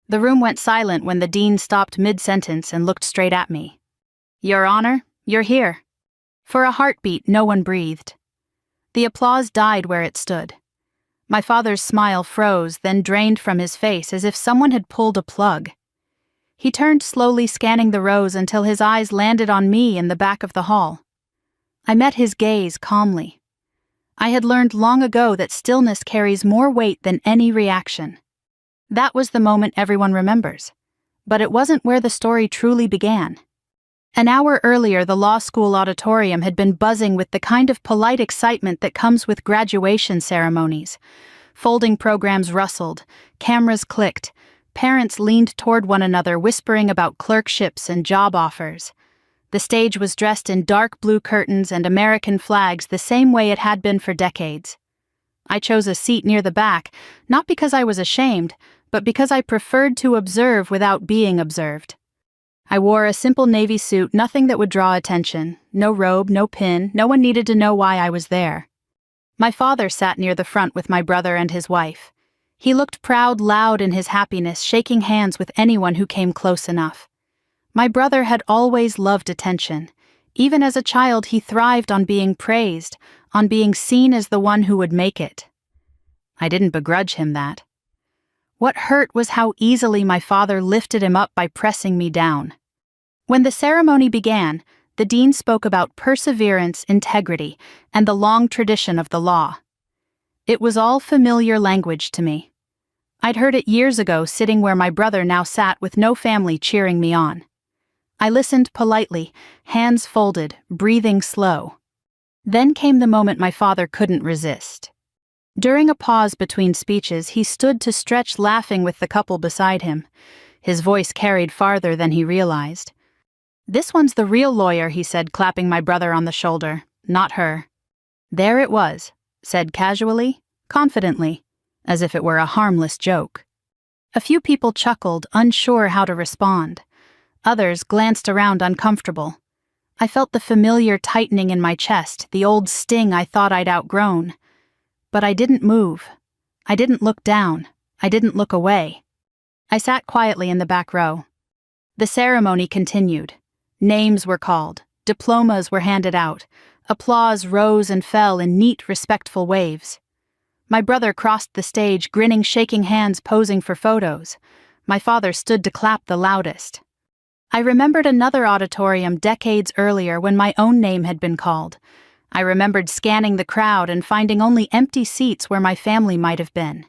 The room went silent when the dean stopped mid-sentence and looked straight at me. "Your Honor, you're here." For a heartbeat, no one breathed. The applause died where it stood. My father's smile froze, then drained from his face as if someone had pulled a plug. He turned slowly, scanning the rows until his eyes landed on me in the back of the hall. I met his gaze calmly. I had learned long ago that stillness carries more weight than any reaction. That was the moment everyone remembers. But it wasn't where the story truly began. An hour earlier, the law school auditorium had been buzzing with the kind of polite excitement that comes with graduation ceremonies. Folding programs rustled, cameras clicked, parents leaned toward one another whispering about clerkships and job offers. The stage was dressed in dark blue curtains and American flags the same way it had been for decades. I chose a seat near the back, not because I was ashamed, but because I preferred to observe without being observed. I wore a simple navy suit, nothing that would draw attention. No robe, no pin, no one needed to know why I was there. My father sat near the front with my brother and his wife. He looked proud, loud in his happiness, shaking hands with anyone who came close enough. My brother had always loved attention. Even as a child, he thrived on being praised, on being seen as the one who would make it. I didn't begrudge him that. What hurt was how easily my father lifted him up by pressing me down. When the ceremony began, the dean spoke about perseverance, integrity, and the long tradition of the law. It was all familiar language to me. I'd heard it years ago sitting where my brother now sat with no family cheering me on. I listened politely, hands folded, breathing slow. Then came the moment my father couldn't resist. During a pause between speeches, he stood to stretch, laughing with the couple beside him. His voice carried farther than he realized. "This one's the real lawyer," he said, clapping my brother on the shoulder, "not her." "There it was," said casually, confidently, as if it were a harmless joke. A few people chuckled, unsure how to respond. Others glanced around uncomfortable. I felt the familiar tightening in my chest, the old sting I thought I'd outgrown. But I didn't move. I didn't look down. I didn't look away. I sat quietly in the back row. The ceremony continued. Names were called. Diplomas were handed out. Applause rose and fell in neat, respectful waves. My brother crossed the stage, grinning, shaking hands, posing for photos. My father stood to clap the loudest. I remembered another auditorium decades earlier when my own name had been called. I remembered scanning the crowd and finding only empty seats where my family might have been.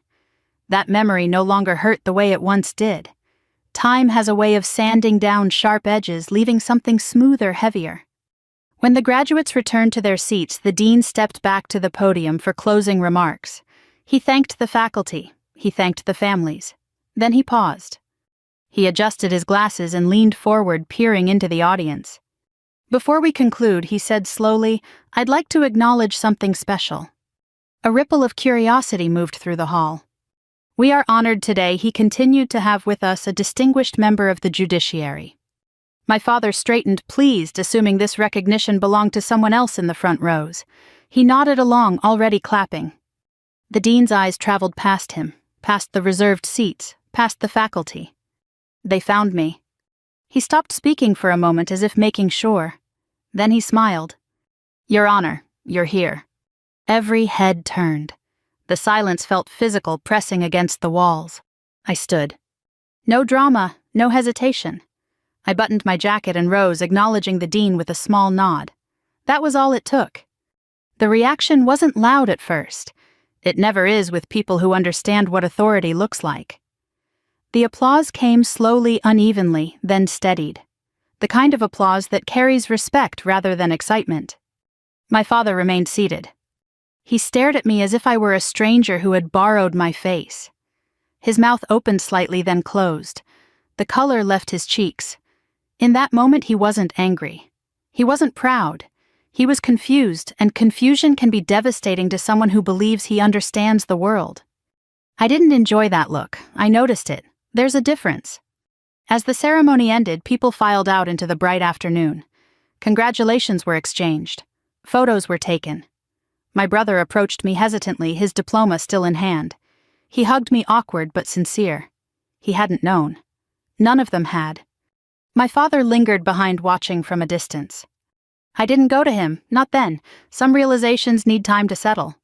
That memory no longer hurt the way it once did. Time has a way of sanding down sharp edges, leaving something smoother, heavier. When the graduates returned to their seats, the dean stepped back to the podium for closing remarks. He thanked the faculty. He thanked the families. Then he paused. He adjusted his glasses and leaned forward, peering into the audience. "Before we conclude," he said slowly, "I'd like to acknowledge something special." A ripple of curiosity moved through the hall. "We are honored today," he continued, "to have with us a distinguished member of the judiciary." My father straightened, pleased, assuming this recognition belonged to someone else in the front rows. He nodded along, already clapping. The dean's eyes traveled past him, past the reserved seats, past the faculty. They found me. He stopped speaking for a moment as if making sure. Then he smiled. "Your Honor, you're here." Every head turned. The silence felt physical, pressing against the walls. I stood. No drama, no hesitation. I buttoned my jacket and rose, acknowledging the dean with a small nod. That was all it took. The reaction wasn't loud at first. It never is with people who understand what authority looks like. The applause came slowly, unevenly, then steadied. The kind of applause that carries respect rather than excitement. My father remained seated. He stared at me as if I were a stranger who had borrowed my face. His mouth opened slightly, then closed. The color left his cheeks. In that moment, he wasn't angry. He wasn't proud. He was confused, and confusion can be devastating to someone who believes he understands the world. I didn't enjoy that look. I noticed it. There's a difference. As the ceremony ended, people filed out into the bright afternoon. Congratulations were exchanged. Photos were taken. My brother approached me hesitantly, his diploma still in hand. He hugged me, awkward but sincere. He hadn't known. None of them had. My father lingered behind, watching from a distance. I didn't go to him, not then. Some realizations need time to settle.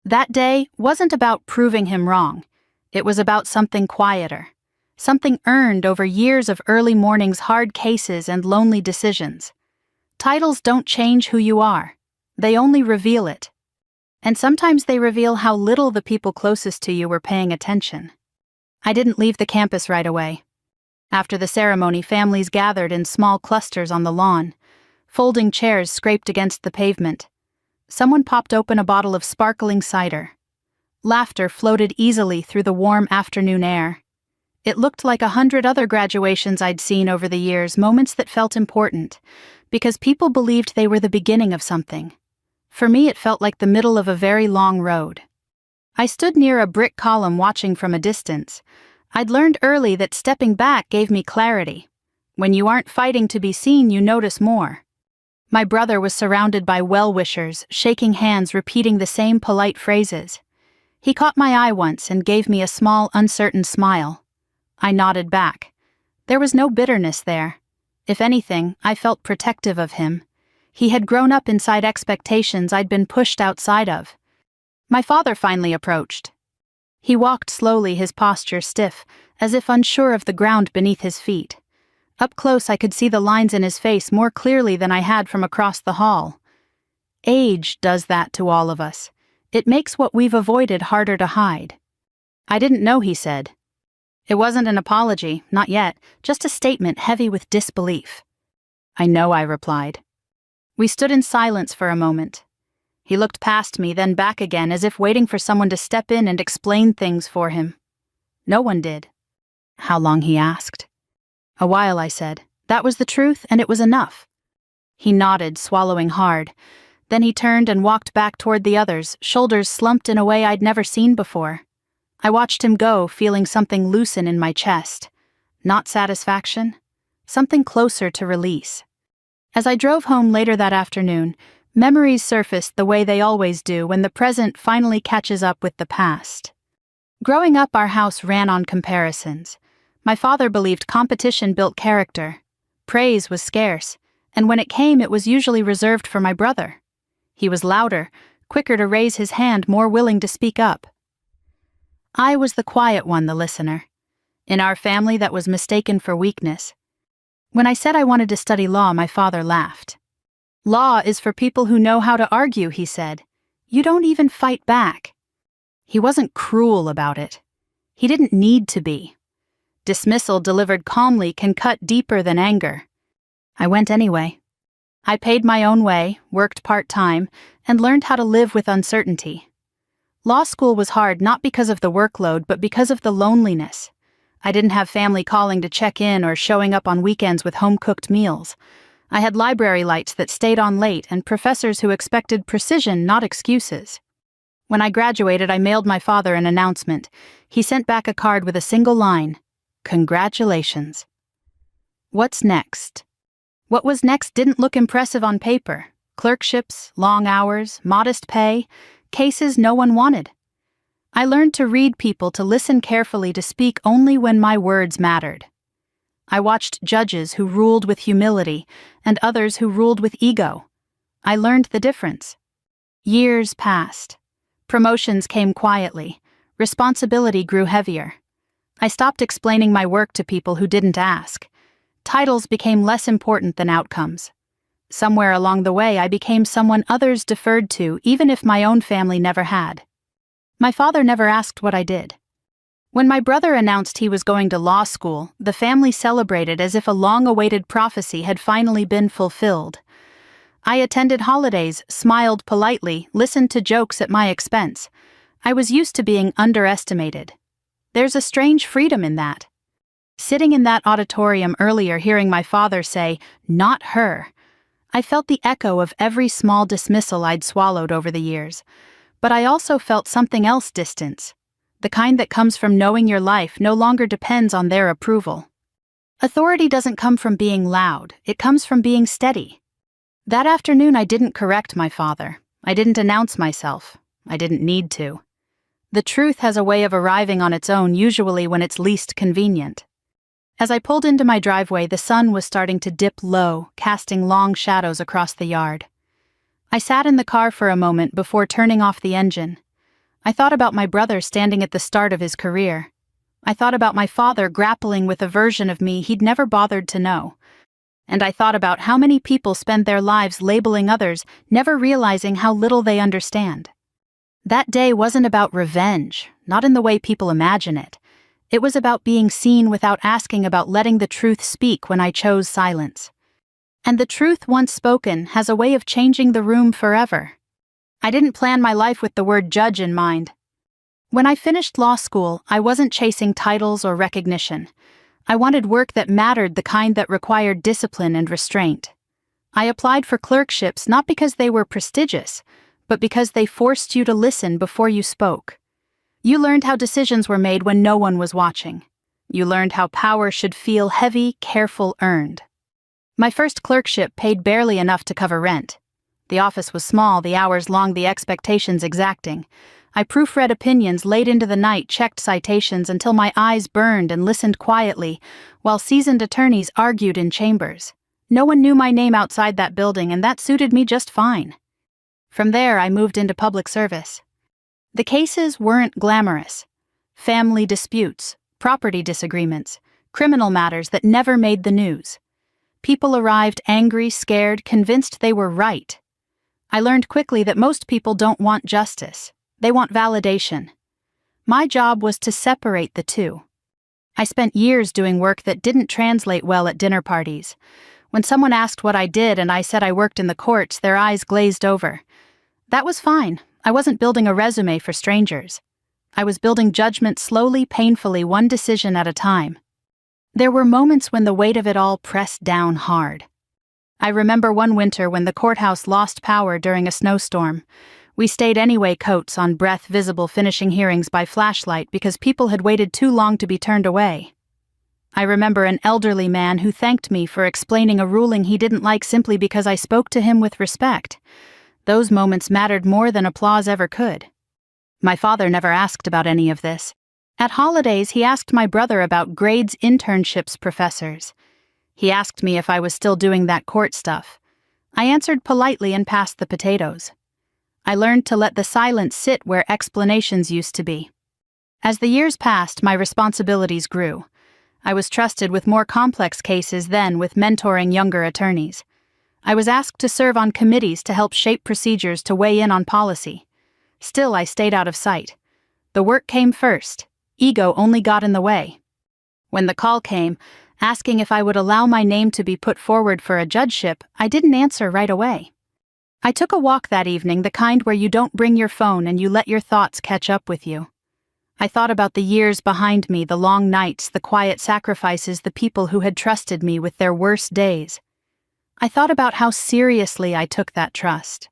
That day wasn't about proving him wrong. It was about something quieter. Something earned over years of early mornings, hard cases, and lonely decisions. Titles don't change who you are. They only reveal it. And sometimes they reveal how little the people closest to you were paying attention. I didn't leave the campus right away. After the ceremony, families gathered in small clusters on the lawn. Folding chairs scraped against the pavement. Someone popped open a bottle of sparkling cider. Laughter floated easily through the warm afternoon air. It looked like 100 other graduations I'd seen over the years, moments that felt important, because people believed they were the beginning of something. For me, it felt like the middle of a very long road. I stood near a brick column watching from a distance. I'd learned early that stepping back gave me clarity. When you aren't fighting to be seen, you notice more. My brother was surrounded by well-wishers, shaking hands, repeating the same polite phrases. He caught my eye once and gave me a small, uncertain smile. I nodded back. There was no bitterness there. If anything, I felt protective of him. He had grown up inside expectations I'd been pushed outside of. My father finally approached. He walked slowly, his posture stiff, as if unsure of the ground beneath his feet. Up close, I could see the lines in his face more clearly than I had from across the hall. Age does that to all of us. It makes what we've avoided harder to hide. I didn't know, he said. It wasn't an apology, not yet, just a statement heavy with disbelief. I know, I replied. We stood in silence for a moment. He looked past me, then back again, as if waiting for someone to step in and explain things for him. No one did. How long, he asked. A while, I said. That was the truth, and it was enough. He nodded, swallowing hard. Then he turned and walked back toward the others, shoulders slumped in a way I'd never seen before. I watched him go, feeling something loosen in my chest. Not satisfaction, something closer to release. As I drove home later that afternoon, memories surfaced the way they always do when the present finally catches up with the past. Growing up, our house ran on comparisons. My father believed competition built character. Praise was scarce, and when it came, it was usually reserved for my brother. He was louder, quicker to raise his hand, more willing to speak up. I was the quiet one, the listener. In our family, that was mistaken for weakness. When I said I wanted to study law, my father laughed. Law is for people who know how to argue, he said. You don't even fight back. He wasn't cruel about it. He didn't need to be. Dismissal delivered calmly can cut deeper than anger. I went anyway. I paid my own way, worked part-time, and learned how to live with uncertainty. Law school was hard not because of the workload, but because of the loneliness. I didn't have family calling to check in or showing up on weekends with home-cooked meals. I had library lights that stayed on late and professors who expected precision, not excuses. When I graduated, I mailed my father an announcement. He sent back a card with a single line, "Congratulations." What's next? What was next didn't look impressive on paper. Clerkships, long hours, modest pay, cases no one wanted. I learned to read people, to listen carefully, to speak only when my words mattered. I watched judges who ruled with humility and others who ruled with ego. I learned the difference. Years passed. Promotions came quietly. Responsibility grew heavier. I stopped explaining my work to people who didn't ask. Titles became less important than outcomes. Somewhere along the way, I became someone others deferred to, even if my own family never had. My father never asked what I did. When my brother announced he was going to law school, the family celebrated as if a long-awaited prophecy had finally been fulfilled. I attended holidays, smiled politely, listened to jokes at my expense. I was used to being underestimated. There's a strange freedom in that. Sitting in that auditorium earlier, hearing my father say, "Not her," I felt the echo of every small dismissal I'd swallowed over the years. But I also felt something else: distance. The kind that comes from knowing your life no longer depends on their approval. Authority doesn't come from being loud, it comes from being steady. That afternoon, I didn't correct my father. I didn't announce myself. I didn't need to. The truth has a way of arriving on its own, usually when it's least convenient. As I pulled into my driveway, the sun was starting to dip low, casting long shadows across the yard. I sat in the car for a moment before turning off the engine. I thought about my brother standing at the start of his career. I thought about my father grappling with a version of me he'd never bothered to know. And I thought about how many people spend their lives labeling others, never realizing how little they understand. That day wasn't about revenge, not in the way people imagine it. It was about being seen without asking, about letting the truth speak when I chose silence. And the truth once spoken has a way of changing the room forever. I didn't plan my life with the word judge in mind. When I finished law school, I wasn't chasing titles or recognition. I wanted work that mattered, the kind that required discipline and restraint. I applied for clerkships not because they were prestigious, but because they forced you to listen before you spoke. You learned how decisions were made when no one was watching. You learned how power should feel heavy, careful, earned. My first clerkship paid barely enough to cover rent. The office was small, the hours long, the expectations exacting. I proofread opinions late into the night, checked citations until my eyes burned, and listened quietly while seasoned attorneys argued in chambers. No one knew my name outside that building, and that suited me just fine. From there, I moved into public service. The cases weren't glamorous. Family disputes, property disagreements, criminal matters that never made the news. People arrived angry, scared, convinced they were right. I learned quickly that most people don't want justice. They want validation. My job was to separate the two. I spent years doing work that didn't translate well at dinner parties. When someone asked what I did and I said I worked in the courts, their eyes glazed over. That was fine. I wasn't building a resume for strangers. I was building judgment slowly, painfully, one decision at a time. There were moments when the weight of it all pressed down hard. I remember one winter when the courthouse lost power during a snowstorm. We stayed anyway, coats on, breath visible, finishing hearings by flashlight because people had waited too long to be turned away. I remember an elderly man who thanked me for explaining a ruling he didn't like simply because I spoke to him with respect. Those moments mattered more than applause ever could. My father never asked about any of this. At holidays, he asked my brother about grades, internships, professors. He asked me if I was still doing that court stuff. I answered politely and passed the potatoes. I learned to let the silence sit where explanations used to be. As the years passed, my responsibilities grew. I was trusted with more complex cases than with mentoring younger attorneys. I was asked to serve on committees to help shape procedures, to weigh in on policy. Still, I stayed out of sight. The work came first. Ego only got in the way. When the call came, asking if I would allow my name to be put forward for a judgeship, I didn't answer right away. I took a walk that evening, the kind where you don't bring your phone and you let your thoughts catch up with you. I thought about the years behind me, the long nights, the quiet sacrifices, the people who had trusted me with their worst days. I thought about how seriously I took that trust.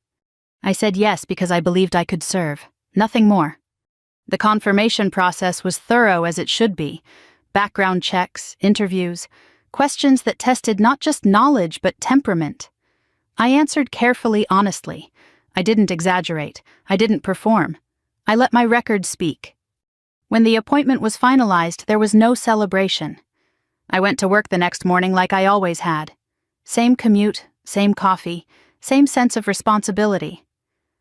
I said yes because I believed I could serve, nothing more. The confirmation process was thorough, as it should be. Background checks, interviews, questions that tested not just knowledge but temperament. I answered carefully, honestly. I didn't exaggerate. I didn't perform. I let my record speak. When the appointment was finalized, there was no celebration. I went to work the next morning like I always had. Same commute, same coffee, same sense of responsibility.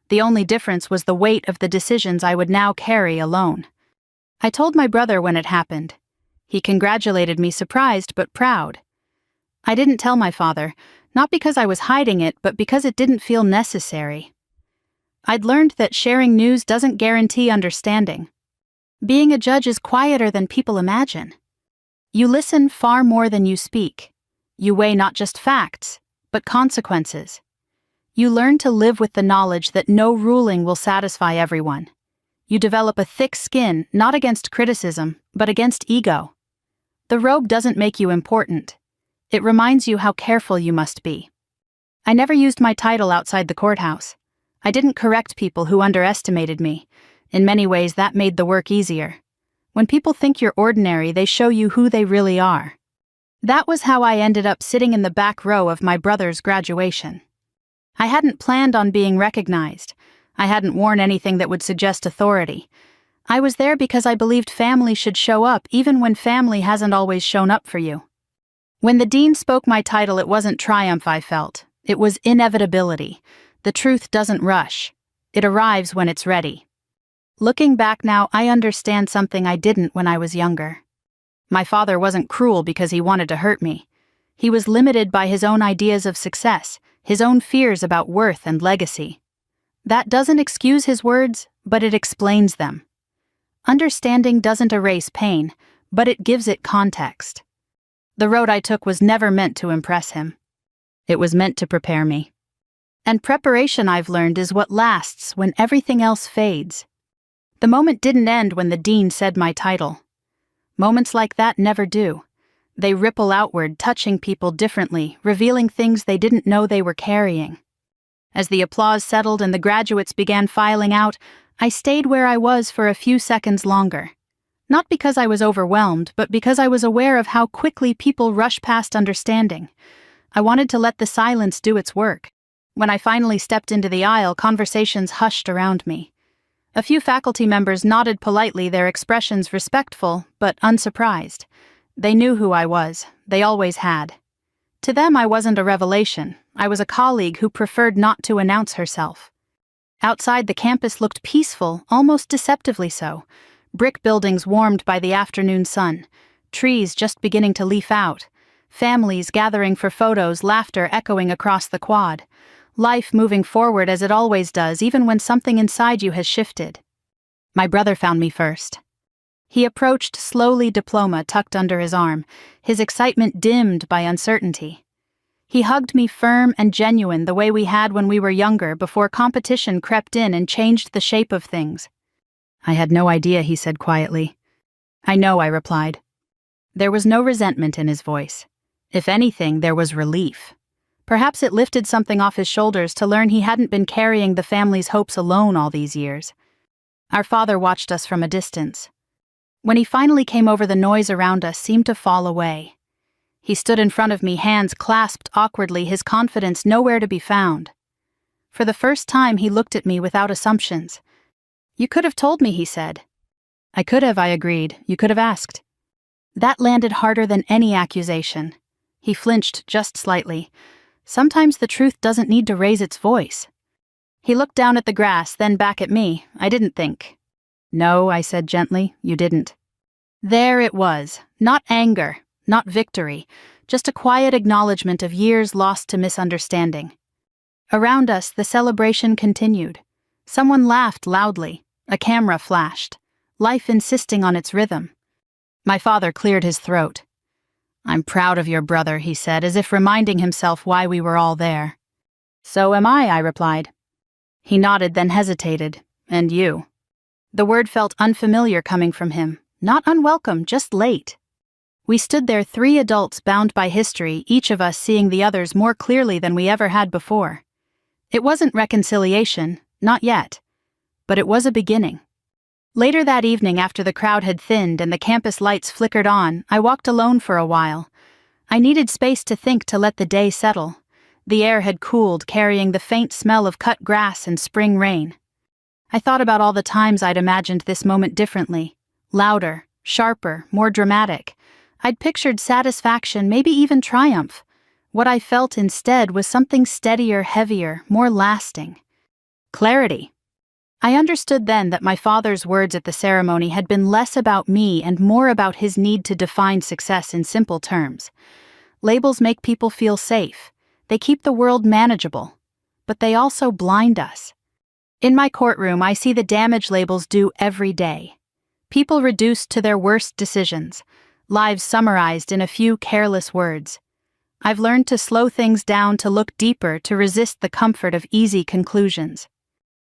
The only difference was the weight of the decisions I would now carry alone. I told my brother when it happened. He congratulated me, surprised but proud. I didn't tell my father, not because I was hiding it, but because it didn't feel necessary. I'd learned that sharing news doesn't guarantee understanding. Being a judge is quieter than people imagine. You listen far more than you speak. You weigh not just facts, but consequences. You learn to live with the knowledge that no ruling will satisfy everyone. You develop a thick skin, not against criticism, but against ego. The robe doesn't make you important. It reminds you how careful you must be. I never used my title outside the courthouse. I didn't correct people who underestimated me. In many ways, that made the work easier. When people think you're ordinary, they show you who they really are. That was how I ended up sitting in the back row of my brother's graduation. I hadn't planned on being recognized. I hadn't worn anything that would suggest authority. I was there because I believed family should show up even when family hasn't always shown up for you. When the dean spoke my title, it wasn't triumph I felt. It was inevitability. The truth doesn't rush. It arrives when it's ready. Looking back now, I understand something I didn't when I was younger. My father wasn't cruel because he wanted to hurt me. He was limited by his own ideas of success, his own fears about worth and legacy. That doesn't excuse his words, but it explains them. Understanding doesn't erase pain, but it gives it context. The road I took was never meant to impress him. It was meant to prepare me. And preparation, I've learned, is what lasts when everything else fades. The moment didn't end when the dean said my title. Moments like that never do. They ripple outward, touching people differently, revealing things they didn't know they were carrying. As the applause settled and the graduates began filing out, I stayed where I was for a few seconds longer. Not because I was overwhelmed, but because I was aware of how quickly people rush past understanding. I wanted to let the silence do its work. When I finally stepped into the aisle, conversations hushed around me. A few faculty members nodded politely, their expressions respectful, but unsurprised. They knew who I was. They always had. To them, I wasn't a revelation. I was a colleague who preferred not to announce herself. Outside, the campus looked peaceful, almost deceptively so. Brick buildings warmed by the afternoon sun, trees just beginning to leaf out, families gathering for photos, laughter echoing across the quad. Life moving forward as it always does, even when something inside you has shifted. My brother found me first. He approached slowly, diploma tucked under his arm, his excitement dimmed by uncertainty. He hugged me firm and genuine, the way we had when we were younger, before competition crept in and changed the shape of things. I had no idea, he said quietly. I know, I replied. There was no resentment in his voice. If anything, there was relief. Perhaps it lifted something off his shoulders to learn he hadn't been carrying the family's hopes alone all these years. Our father watched us from a distance. When he finally came over, the noise around us seemed to fall away. He stood in front of me, hands clasped awkwardly, his confidence nowhere to be found. For the first time, he looked at me without assumptions. You could have told me, he said. I could have, I agreed. You could have asked. That landed harder than any accusation. He flinched just slightly. Sometimes the truth doesn't need to raise its voice. He looked down at the grass, then back at me. I didn't think. No, I said gently, you didn't. There it was. Not anger, not victory, just a quiet acknowledgement of years lost to misunderstanding. Around us, the celebration continued. Someone laughed loudly. A camera flashed, life insisting on its rhythm. My father cleared his throat. I'm proud of your brother, he said, as if reminding himself why we were all there. So am I replied. He nodded, then hesitated. And you? The word felt unfamiliar coming from him, not unwelcome, just late. We stood there, three adults bound by history, each of us seeing the others more clearly than we ever had before. It wasn't reconciliation, not yet, but it was a beginning. Later that evening, after the crowd had thinned and the campus lights flickered on, I walked alone for a while. I needed space to think, to let the day settle. The air had cooled, carrying the faint smell of cut grass and spring rain. I thought about all the times I'd imagined this moment differently. Louder, sharper, more dramatic. I'd pictured satisfaction, maybe even triumph. What I felt instead was something steadier, heavier, more lasting. Clarity. I understood then that my father's words at the ceremony had been less about me and more about his need to define success in simple terms. Labels make people feel safe. They keep the world manageable. But they also blind us. In my courtroom, I see the damage labels do every day. People reduced to their worst decisions. Lives summarized in a few careless words. I've learned to slow things down, to look deeper, to resist the comfort of easy conclusions.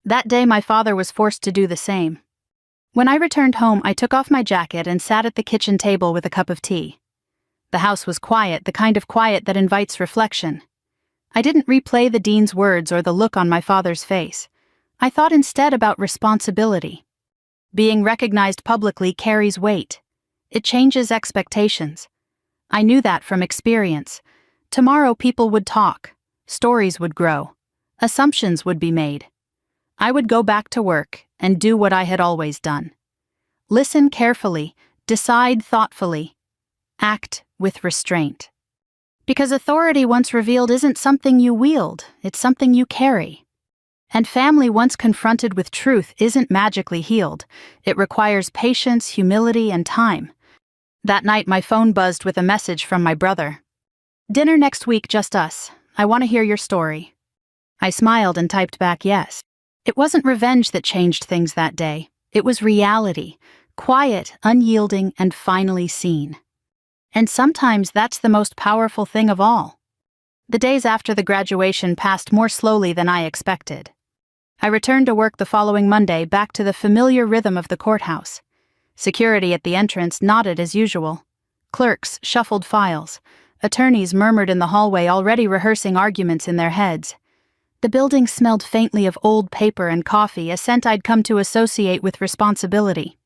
That day, my father was forced to do the same. When I returned home, I took off my jacket and sat at the kitchen table with a cup of tea. The house was quiet, the kind of quiet that invites reflection. I didn't replay the dean's words or the look on my father's face. I thought instead about responsibility. Being recognized publicly carries weight. It changes expectations. I knew that from experience. Tomorrow people would talk. Stories would grow. Assumptions would be made. I would go back to work and do what I had always done. Listen carefully, decide thoughtfully, act with restraint. Because authority once revealed isn't something you wield, it's something you carry. And family once confronted with truth isn't magically healed. It requires patience, humility, and time. That night my phone buzzed with a message from my brother. "Dinner next week, just us. I want to hear your story." I smiled and typed back yes. It wasn't revenge that changed things that day. It was reality, quiet, unyielding, and finally seen. And sometimes that's the most powerful thing of all. The days after the graduation passed more slowly than I expected. I returned to work the following Monday, back to the familiar rhythm of the courthouse. Security at the entrance nodded as usual. Clerks shuffled files. Attorneys murmured in the hallway, already rehearsing arguments in their heads. The building smelled faintly of old paper and coffee, a scent I'd come to associate with responsibility.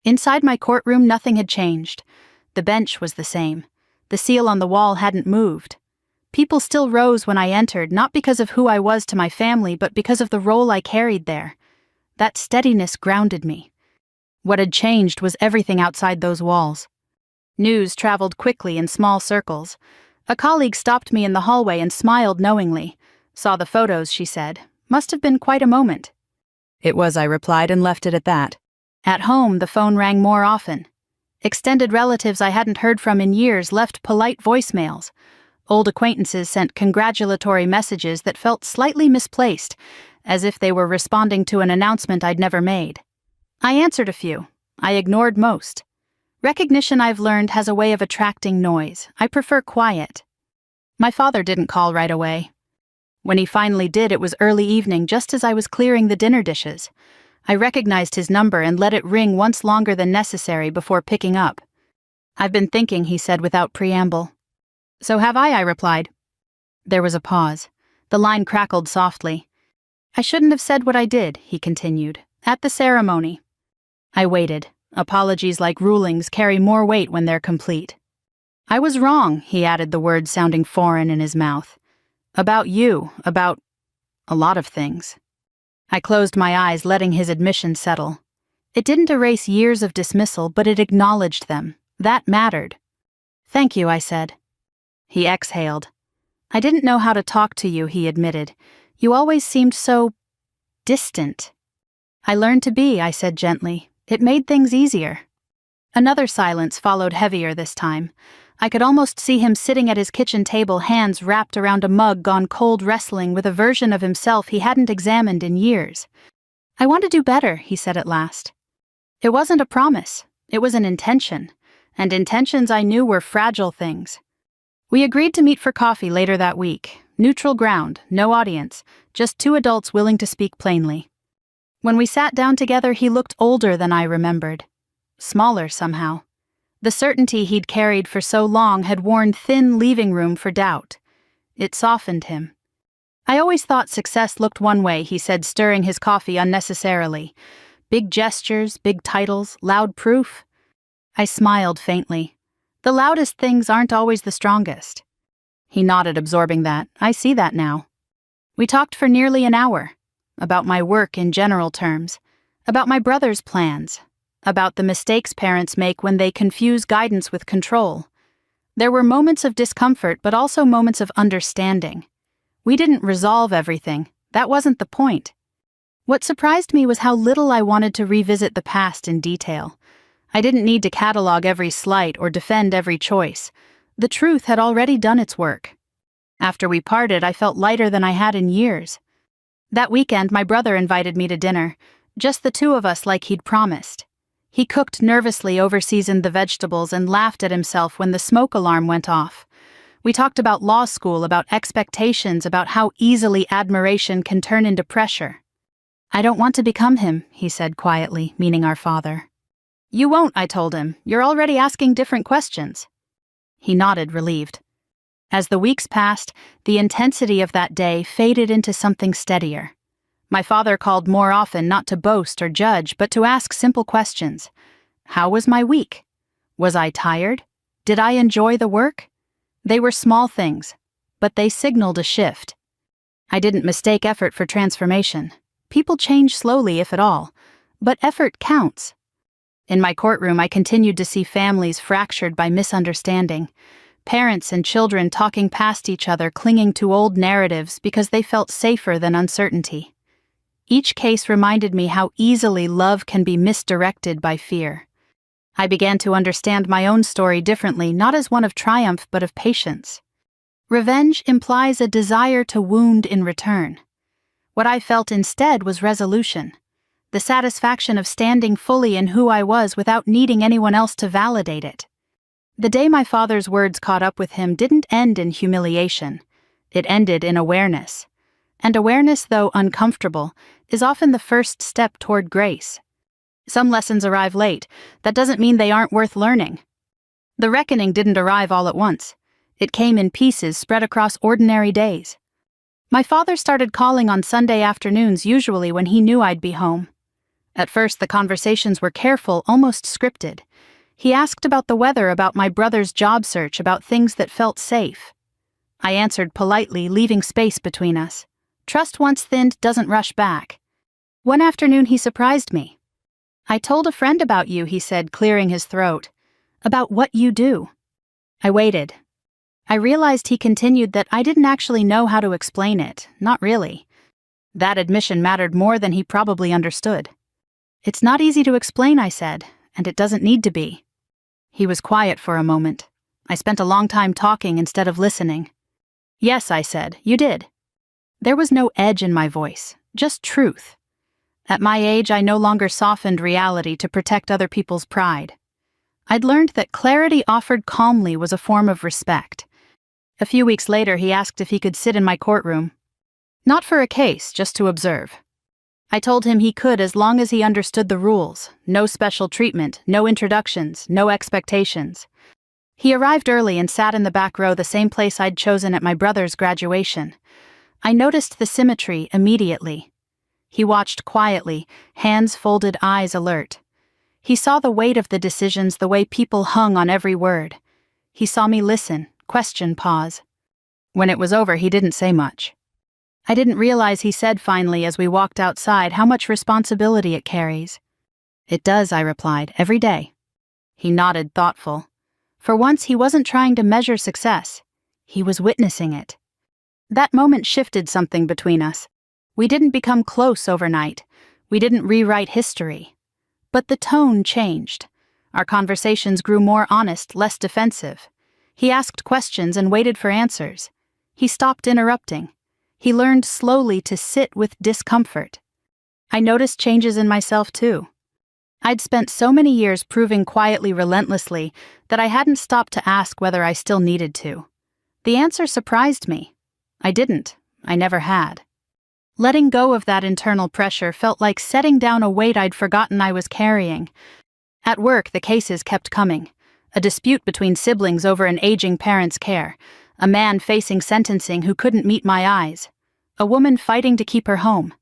Inside my courtroom, nothing had changed. The bench was the same. The seal on the wall hadn't moved. People still rose when I entered, not because of who I was to my family, but because of the role I carried there. That steadiness grounded me. What had changed was everything outside those walls. News traveled quickly in small circles. A colleague stopped me in the hallway and smiled knowingly. "Saw the photos," she said. "Must have been quite a moment." "It was," I replied, and left it at that. At home, the phone rang more often. Extended relatives I hadn't heard from in years left polite voicemails. Old acquaintances sent congratulatory messages that felt slightly misplaced, as if they were responding to an announcement I'd never made. I answered a few. I ignored most. Recognition, I've learned, has a way of attracting noise. I prefer quiet. My father didn't call right away. When he finally did, it was early evening, just as I was clearing the dinner dishes. I recognized his number and let it ring once longer than necessary before picking up. "I've been thinking," he said without preamble. "So have I replied. There was a pause. The line crackled softly. "I shouldn't have said what I did," he continued, "at the ceremony." I waited. Apologies, like rulings, carry more weight when they're complete. "I was wrong," he added, the words sounding foreign in his mouth. "About you, about a lot of things." I closed my eyes, letting his admission settle. It didn't erase years of dismissal, but it acknowledged them. That mattered. "Thank you," I said. He exhaled. "I didn't know how to talk to you," he admitted. "You always seemed so distant." "I learned to be," I said gently. "It made things easier." Another silence followed, heavier this time. I could almost see him sitting at his kitchen table, hands wrapped around a mug, gone cold, wrestling with a version of himself he hadn't examined in years. "I want to do better," he said at last. It wasn't a promise. It was an intention. And intentions, I knew, were fragile things. We agreed to meet for coffee later that week. Neutral ground, no audience, just two adults willing to speak plainly. When we sat down together, he looked older than I remembered. Smaller somehow. The certainty he'd carried for so long had worn thin, leaving room for doubt. It softened him. "I always thought success looked one way," he said, stirring his coffee unnecessarily. "Big gestures, big titles, loud proof." I smiled faintly. "The loudest things aren't always the strongest." He nodded, absorbing that. "I see that now." We talked for nearly an hour. About my work in general terms. About my brother's plans. About the mistakes parents make when they confuse guidance with control. There were moments of discomfort, but also moments of understanding. We didn't resolve everything. That wasn't the point. What surprised me was how little I wanted to revisit the past in detail. I didn't need to catalog every slight or defend every choice. The truth had already done its work. After we parted, I felt lighter than I had in years. That weekend, my brother invited me to dinner, just the two of us like he'd promised. He cooked nervously, overseasoned the vegetables, and laughed at himself when the smoke alarm went off. We talked about law school, about expectations, about how easily admiration can turn into pressure. "I don't want to become him," he said quietly, meaning our father. "You won't," I told him. "You're already asking different questions." He nodded, relieved. As the weeks passed, the intensity of that day faded into something steadier. My father called more often, not to boast or judge, but to ask simple questions. How was my week? Was I tired? Did I enjoy the work? They were small things, but they signaled a shift. I didn't mistake effort for transformation. People change slowly, if at all, but effort counts. In my courtroom, I continued to see families fractured by misunderstanding, parents and children talking past each other, clinging to old narratives because they felt safer than uncertainty. Each case reminded me how easily love can be misdirected by fear. I began to understand my own story differently, not as one of triumph but of patience. Revenge implies a desire to wound in return. What I felt instead was resolution, the satisfaction of standing fully in who I was without needing anyone else to validate it. The day my father's words caught up with him didn't end in humiliation. It ended in awareness. And awareness, though uncomfortable, is often the first step toward grace. Some lessons arrive late. That doesn't mean they aren't worth learning. The reckoning didn't arrive all at once. It came in pieces spread across ordinary days. My father started calling on Sunday afternoons, usually when he knew I'd be home. At first, the conversations were careful, almost scripted. He asked about the weather, about my brother's job search, about things that felt safe. I answered politely, leaving space between us. Trust once thinned doesn't rush back. One afternoon he surprised me. I told a friend about you, he said, clearing his throat. About what you do. I waited. I realized, he continued, that I didn't actually know how to explain it, not really. That admission mattered more than he probably understood. It's not easy to explain, I said, and it doesn't need to be. He was quiet for a moment. I spent a long time talking instead of listening. Yes, I said, you did. There was no edge in my voice, just truth. At my age, I no longer softened reality to protect other people's pride. I'd learned that clarity offered calmly was a form of respect. A few weeks later, he asked if he could sit in my courtroom. Not for a case, just to observe. I told him he could as long as he understood the rules. No special treatment, no introductions, no expectations. He arrived early and sat in the back row, the same place I'd chosen at my brother's graduation. I noticed the symmetry immediately. He watched quietly, hands folded, eyes alert. He saw the weight of the decisions, the way people hung on every word. He saw me listen, question, pause. When it was over, he didn't say much. I didn't realize, he said finally as we walked outside, how much responsibility it carries. It does, I replied, every day. He nodded, thoughtful. For once, he wasn't trying to measure success. He was witnessing it. That moment shifted something between us. We didn't become close overnight. We didn't rewrite history. But the tone changed. Our conversations grew more honest, less defensive. He asked questions and waited for answers. He stopped interrupting. He learned slowly to sit with discomfort. I noticed changes in myself too. I'd spent so many years proving quietly, relentlessly, that I hadn't stopped to ask whether I still needed to. The answer surprised me. I didn't. I never had. Letting go of that internal pressure felt like setting down a weight I'd forgotten I was carrying. At work, the cases kept coming. A dispute between siblings over an aging parent's care. A man facing sentencing who couldn't meet my eyes. A woman fighting to keep her home.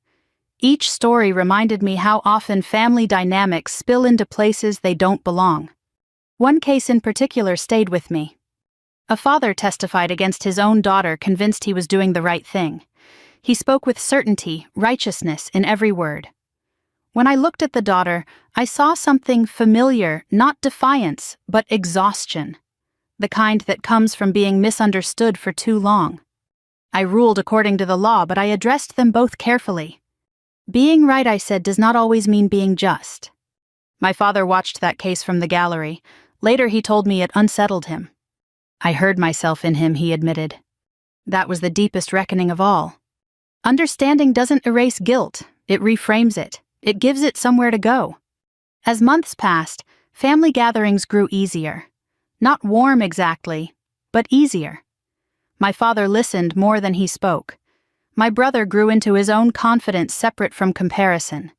Each story reminded me how often family dynamics spill into places they don't belong. One case in particular stayed with me. A father testified against his own daughter, convinced he was doing the right thing. He spoke with certainty, righteousness in every word. When I looked at the daughter, I saw something familiar, not defiance, but exhaustion. The kind that comes from being misunderstood for too long. I ruled according to the law, but I addressed them both carefully. Being right, I said, does not always mean being just. My father watched that case from the gallery. Later he told me it unsettled him. I heard myself in him, he admitted. That was the deepest reckoning of all. Understanding doesn't erase guilt, it reframes it. It gives it somewhere to go. As months passed, family gatherings grew easier. Not warm exactly, but easier. My father listened more than he spoke. My brother grew into his own confidence separate from comparison.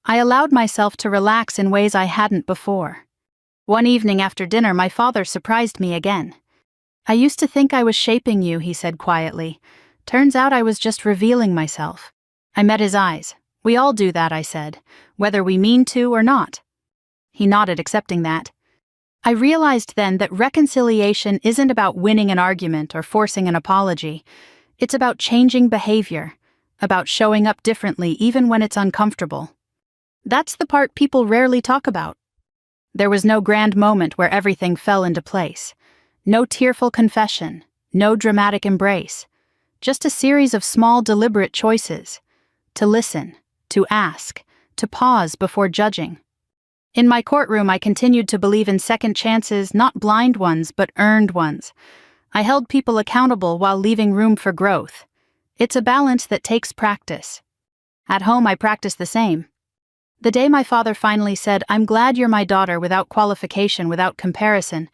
I allowed myself to relax in ways I hadn't before. One evening after dinner, my father surprised me again. I used to think I was shaping you, he said quietly. Turns out I was just revealing myself. I met his eyes. We all do that, I said, whether we mean to or not. He nodded, accepting that. I realized then that reconciliation isn't about winning an argument or forcing an apology. It's about changing behavior, about showing up differently even when it's uncomfortable. That's the part people rarely talk about. There was no grand moment where everything fell into place. No tearful confession, no dramatic embrace. Just a series of small, deliberate choices. To listen, to ask, to pause before judging. In my courtroom, I continued to believe in second chances, not blind ones, but earned ones. I held people accountable while leaving room for growth. It's a balance that takes practice. At home, I practiced the same. The day my father finally said, "I'm glad you're my daughter," without qualification, without comparison,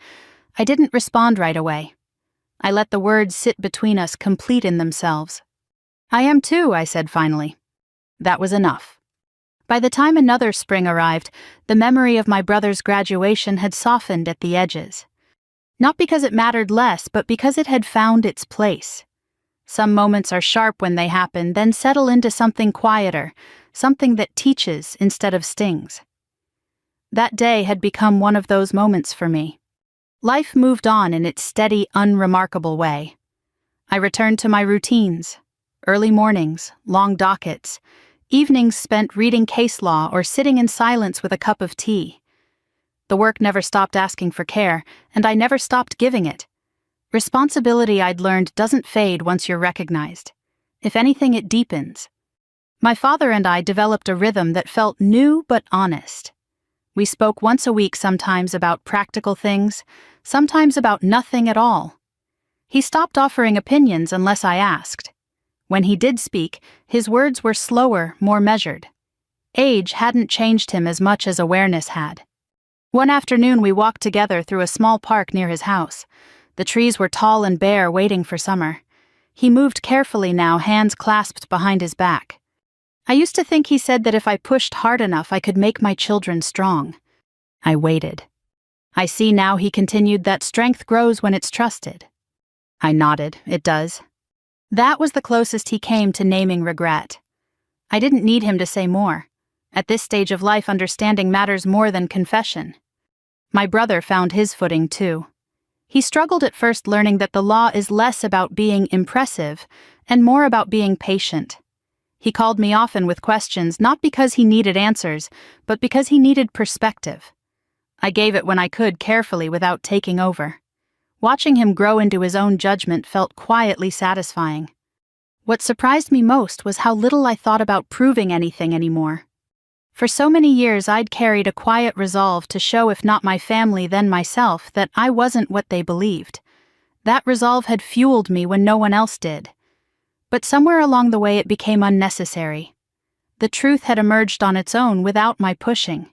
I didn't respond right away. I let the words sit between us, complete in themselves. "I am too," I said finally. That was enough. By the time another spring arrived, the memory of my brother's graduation had softened at the edges. Not because it mattered less, but because it had found its place. Some moments are sharp when they happen, then settle into something quieter, something that teaches instead of stings. That day had become one of those moments for me. Life moved on in its steady, unremarkable way. I returned to my routines. Early mornings, long dockets, evenings spent reading case law or sitting in silence with a cup of tea. The work never stopped asking for care, and I never stopped giving it. Responsibility, I'd learned, doesn't fade once you're recognized. If anything, it deepens. My father and I developed a rhythm that felt new but honest. We spoke once a week, sometimes about practical things, sometimes about nothing at all. He stopped offering opinions unless I asked. When he did speak, his words were slower, more measured. Age hadn't changed him as much as awareness had. One afternoon we walked together through a small park near his house. The trees were tall and bare, waiting for summer. He moved carefully now, hands clasped behind his back. I used to think he said that if I pushed hard enough I could make my children strong. I waited. I see now, he continued, that strength grows when it's trusted. I nodded. It does. That was the closest he came to naming regret. I didn't need him to say more. At this stage of life, understanding matters more than confession. My brother found his footing too. He struggled at first, learning that the law is less about being impressive and more about being patient. He called me often with questions, not because he needed answers, but because he needed perspective. I gave it when I could, carefully, without taking over. Watching him grow into his own judgment felt quietly satisfying. What surprised me most was how little I thought about proving anything anymore. For so many years I'd carried a quiet resolve to show, if not my family then myself, that I wasn't what they believed. That resolve had fueled me when no one else did. But somewhere along the way it became unnecessary. The truth had emerged on its own without my pushing.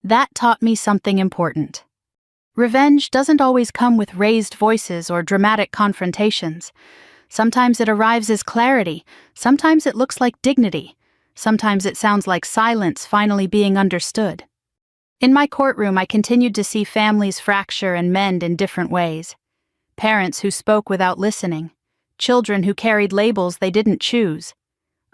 That taught me something important. Revenge doesn't always come with raised voices or dramatic confrontations. Sometimes it arrives as clarity, sometimes it looks like dignity. Sometimes it sounds like silence finally being understood. In my courtroom, I continued to see families fracture and mend in different ways. Parents who spoke without listening. Children who carried labels they didn't choose.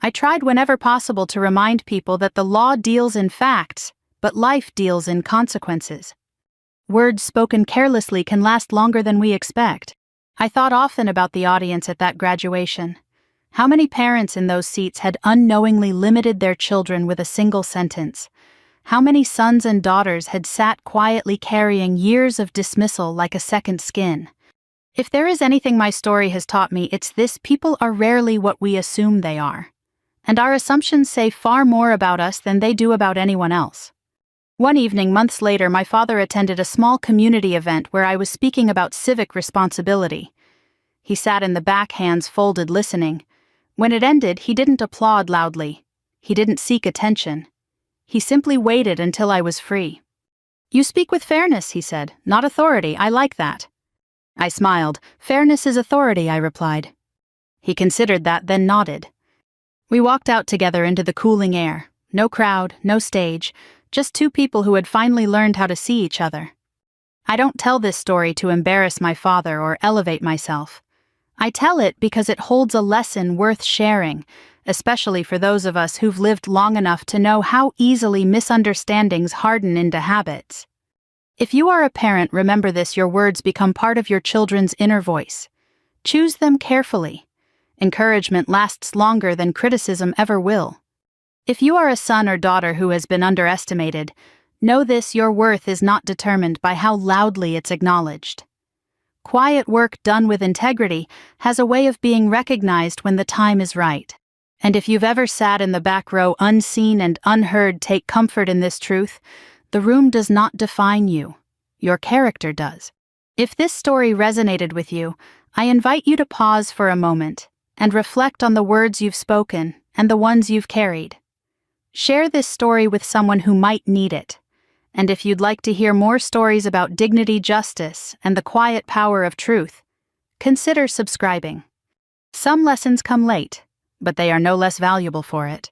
I tried whenever possible to remind people that the law deals in facts, but life deals in consequences. Words spoken carelessly can last longer than we expect. I thought often about the audience at that graduation. How many parents in those seats had unknowingly limited their children with a single sentence? How many sons and daughters had sat quietly carrying years of dismissal like a second skin? If there is anything my story has taught me, it's this: people are rarely what we assume they are. And our assumptions say far more about us than they do about anyone else. One evening, months later, my father attended a small community event where I was speaking about civic responsibility. He sat in the back, hands folded, listening. When it ended, he didn't applaud loudly. He didn't seek attention. He simply waited until I was free. "You speak with fairness," he said, "not authority. I like that." I smiled. "Fairness is authority," I replied. He considered that, then nodded. We walked out together into the cooling air. No crowd, no stage, just two people who had finally learned how to see each other. I don't tell this story to embarrass my father or elevate myself. I tell it because it holds a lesson worth sharing, especially for those of us who've lived long enough to know how easily misunderstandings harden into habits. If you are a parent, remember this: your words become part of your children's inner voice. Choose them carefully. Encouragement lasts longer than criticism ever will. If you are a son or daughter who has been underestimated, Know this: your worth is not determined by how loudly it's acknowledged. Quiet work done with integrity has a way of being recognized when the time is right. And if you've ever sat in the back row unseen and unheard, take comfort in this truth: the room does not define you. Your character does. If this story resonated with you, I invite you to pause for a moment and reflect on the words you've spoken and the ones you've carried. Share this story with someone who might need it. And if you'd like to hear more stories about dignity, justice, and the quiet power of truth, consider subscribing. Some lessons come late, but they are no less valuable for it.